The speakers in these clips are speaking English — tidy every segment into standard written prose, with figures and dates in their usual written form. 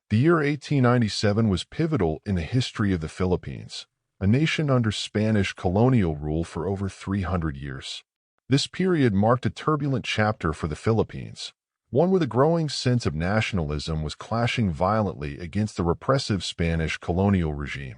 The year 1897 was pivotal in the history of the Philippines, a nation under Spanish colonial rule for over 300 years. This period marked a turbulent chapter for the Philippines, one where the growing sense of nationalism was clashing violently against the repressive Spanish colonial regime.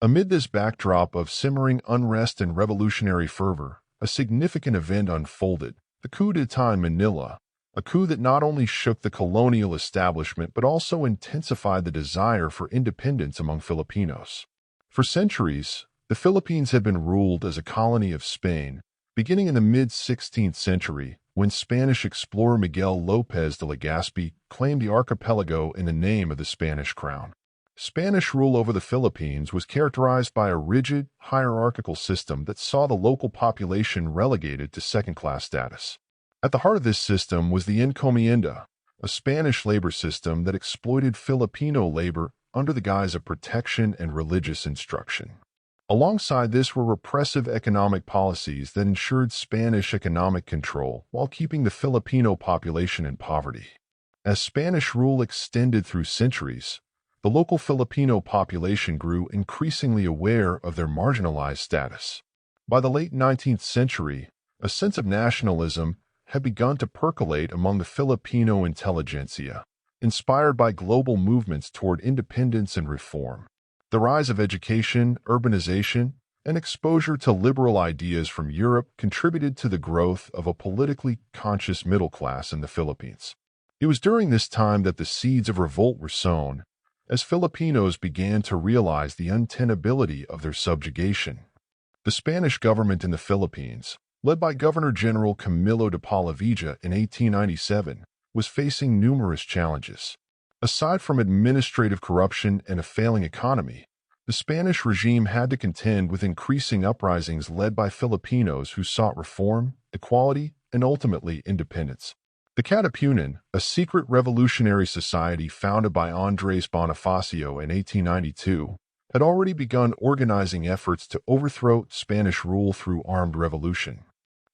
Amid this backdrop of simmering unrest and revolutionary fervor, a significant event unfolded, the coup d'etat in Manila, a coup that not only shook the colonial establishment but also intensified the desire for independence among Filipinos. For centuries, the Philippines had been ruled as a colony of Spain, beginning in the mid-16th century, when Spanish explorer Miguel López de Legazpi claimed the archipelago in the name of the Spanish crown. Spanish rule over the Philippines was characterized by a rigid, hierarchical system that saw the local population relegated to second-class status. At the heart of this system was the encomienda, a Spanish labor system that exploited Filipino labor under the guise of protection and religious instruction. Alongside this were repressive economic policies that ensured Spanish economic control while keeping the Filipino population in poverty. As Spanish rule extended through centuries, the local Filipino population grew increasingly aware of their marginalized status. By the late 19th century, a sense of nationalism had begun to percolate among the Filipino intelligentsia, inspired by global movements toward independence and reform. The rise of education, urbanization, and exposure to liberal ideas from Europe contributed to the growth of a politically conscious middle class in the Philippines. It was during this time that the seeds of revolt were sown, as Filipinos began to realize the untenability of their subjugation. The Spanish government in the Philippines, led by Governor-General Camilo de Pallavija in 1897, was facing numerous challenges. Aside from administrative corruption and a failing economy, the Spanish regime had to contend with increasing uprisings led by Filipinos who sought reform, equality, and ultimately independence. The Katipunan, a secret revolutionary society founded by Andres Bonifacio in 1892, had already begun organizing efforts to overthrow Spanish rule through armed revolution.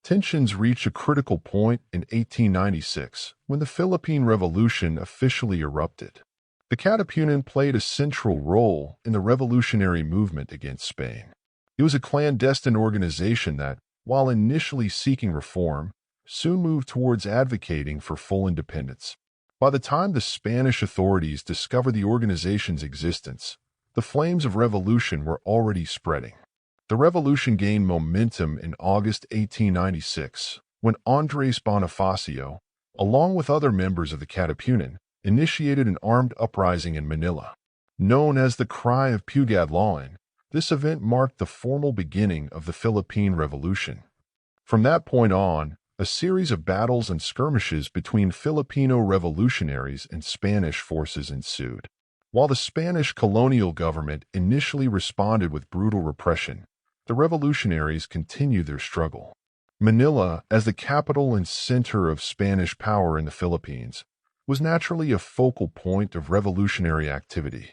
Tensions reached a critical point in 1896, when the Philippine Revolution officially erupted. The Katipunan played a central role in the revolutionary movement against Spain. It was a clandestine organization that, while initially seeking reform, soon moved towards advocating for full independence. By the time the Spanish authorities discovered the organization's existence, the flames of revolution were already spreading. The revolution gained momentum in August 1896, when Andres Bonifacio, along with other members of the Katipunan, initiated an armed uprising in Manila. Known as the Cry of Pugadlawan, this event marked the formal beginning of the Philippine Revolution. From that point on, a series of battles and skirmishes between Filipino revolutionaries and Spanish forces ensued. While the Spanish colonial government initially responded with brutal repression, the revolutionaries continued their struggle. Manila, as the capital and center of Spanish power in the Philippines, was naturally a focal point of revolutionary activity.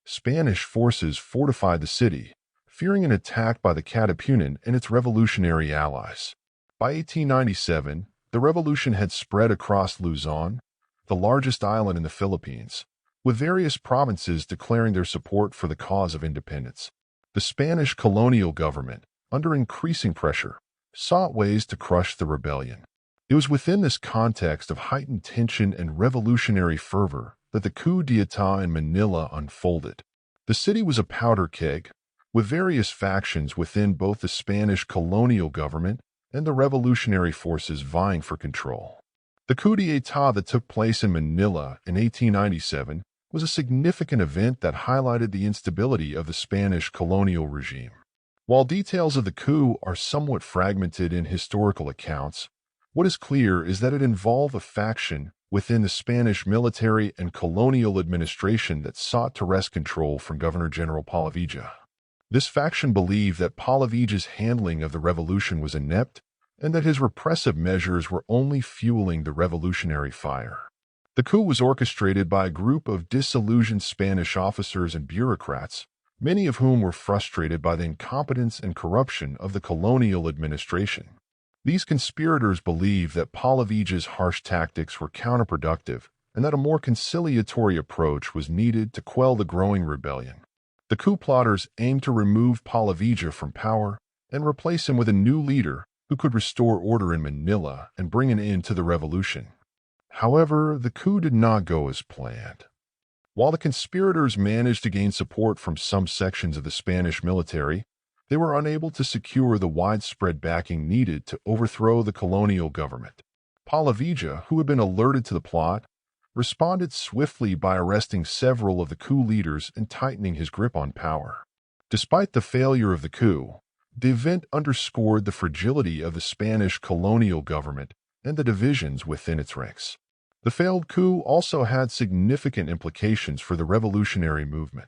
Spanish forces fortified the city, fearing an attack by the Katipunan and its revolutionary allies. By 1897, the revolution had spread across Luzon, the largest island in the Philippines, with various provinces declaring their support for the cause of independence. The Spanish colonial government, under increasing pressure, sought ways to crush the rebellion. It was within this context of heightened tension and revolutionary fervor that the coup d'etat in Manila unfolded. The city was a powder keg, with various factions within both the Spanish colonial government and the revolutionary forces vying for control. The coup d'etat that took place in Manila in 1897 was a significant event that highlighted the instability of the Spanish colonial regime. While details of the coup are somewhat fragmented in historical accounts, what is clear is that it involved a faction within the Spanish military and colonial administration that sought to wrest control from Governor-General Pallavija. This faction believed that Pallavija's handling of the revolution was inept and that his repressive measures were only fueling the revolutionary fire. The coup was orchestrated by a group of disillusioned Spanish officers and bureaucrats, many of whom were frustrated by the incompetence and corruption of the colonial administration. These conspirators believed that Pallavija's harsh tactics were counterproductive and that a more conciliatory approach was needed to quell the growing rebellion. The coup plotters aimed to remove Polavija from power and replace him with a new leader who could restore order in Manila and bring an end to the revolution. However, the coup did not go as planned. While the conspirators managed to gain support from some sections of the Spanish military, they were unable to secure the widespread backing needed to overthrow the colonial government. Polavija, who had been alerted to the plot, responded swiftly by arresting several of the coup leaders and tightening his grip on power. Despite the failure of the coup, the event underscored the fragility of the Spanish colonial government and the divisions within its ranks. The failed coup also had significant implications for the revolutionary movement.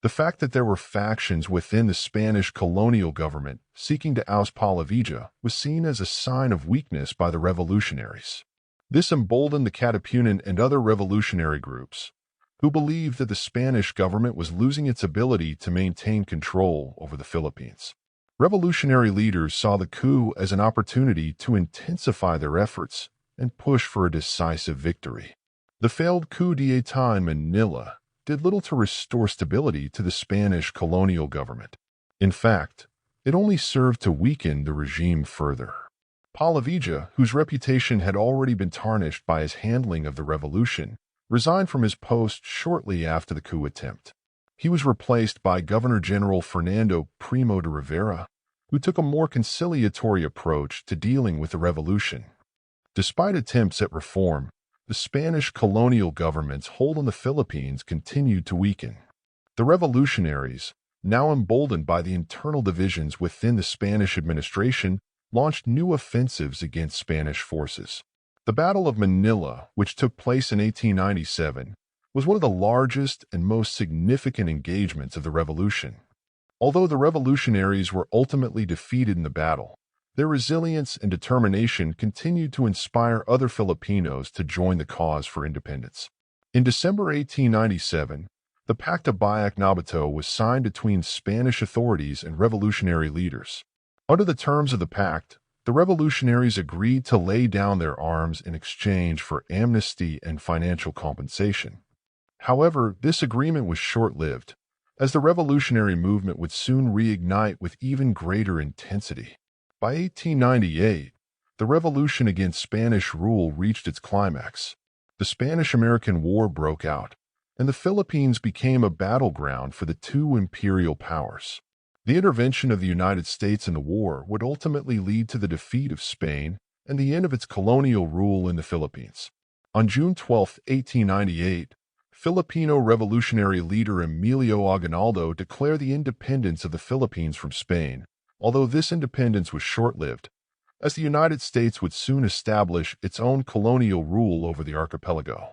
The fact that there were factions within the Spanish colonial government seeking to oust Polavija was seen as a sign of weakness by the revolutionaries. This emboldened the Katipunan and other revolutionary groups, who believed that the Spanish government was losing its ability to maintain control over the Philippines. Revolutionary leaders saw the coup as an opportunity to intensify their efforts and push for a decisive victory. The failed coup d'état in Manila did little to restore stability to the Spanish colonial government. In fact, it only served to weaken the regime further. Polavija, whose reputation had already been tarnished by his handling of the revolution, resigned from his post shortly after the coup attempt. He was replaced by Governor-General Fernando Primo de Rivera, who took a more conciliatory approach to dealing with the revolution. Despite attempts at reform, the Spanish colonial government's hold on the Philippines continued to weaken. The revolutionaries, now emboldened by the internal divisions within the Spanish administration, launched new offensives against Spanish forces. The Battle of Manila, which took place in 1897, was one of the largest and most significant engagements of the revolution. Although the revolutionaries were ultimately defeated in the battle, their resilience and determination continued to inspire other Filipinos to join the cause for independence. In December 1897, the Pacta Biak-Nabato was signed between Spanish authorities and revolutionary leaders. Under the terms of the pact, the revolutionaries agreed to lay down their arms in exchange for amnesty and financial compensation. However, this agreement was short-lived, as the revolutionary movement would soon reignite with even greater intensity. By 1898, the revolution against Spanish rule reached its climax. The Spanish-American War broke out, and the Philippines became a battleground for the two imperial powers. The intervention of the United States in the war would ultimately lead to the defeat of Spain and the end of its colonial rule in the Philippines. On June 12, 1898, Filipino revolutionary leader Emilio Aguinaldo declared the independence of the Philippines from Spain, although this independence was short-lived, as the United States would soon establish its own colonial rule over the archipelago.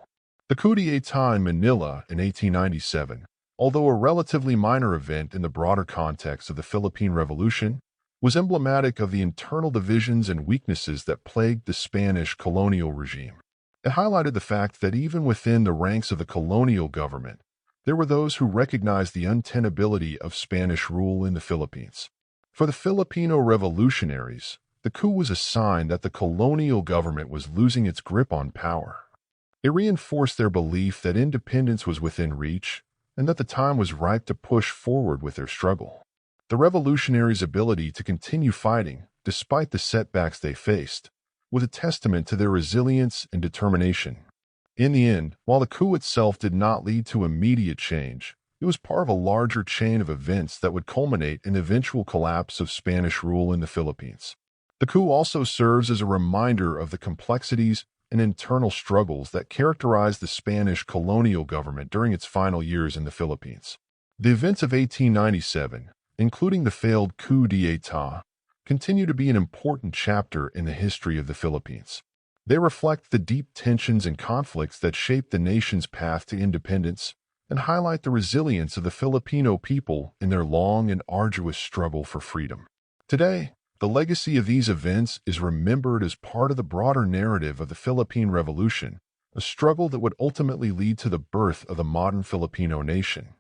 The coup d'état in Manila in 1897, although a relatively minor event in the broader context of the Philippine Revolution, was emblematic of the internal divisions and weaknesses that plagued the Spanish colonial regime. It highlighted the fact that even within the ranks of the colonial government, there were those who recognized the untenability of Spanish rule in the Philippines. For the Filipino revolutionaries, the coup was a sign that the colonial government was losing its grip on power. It reinforced their belief that independence was within reach and that the time was ripe to push forward with their struggle. The revolutionaries' ability to continue fighting, despite the setbacks they faced, was a testament to their resilience and determination. In the end, while the coup itself did not lead to immediate change, it was part of a larger chain of events that would culminate in the eventual collapse of Spanish rule in the Philippines. The coup also serves as a reminder of the complexities and internal struggles that characterized the Spanish colonial government during its final years in the Philippines. The events of 1897, including the failed coup d'état, continue to be an important chapter in the history of the Philippines. They reflect the deep tensions and conflicts that shaped the nation's path to independence and highlight the resilience of the Filipino people in their long and arduous struggle for freedom. Today, the legacy of these events is remembered as part of the broader narrative of the Philippine Revolution, a struggle that would ultimately lead to the birth of the modern Filipino nation.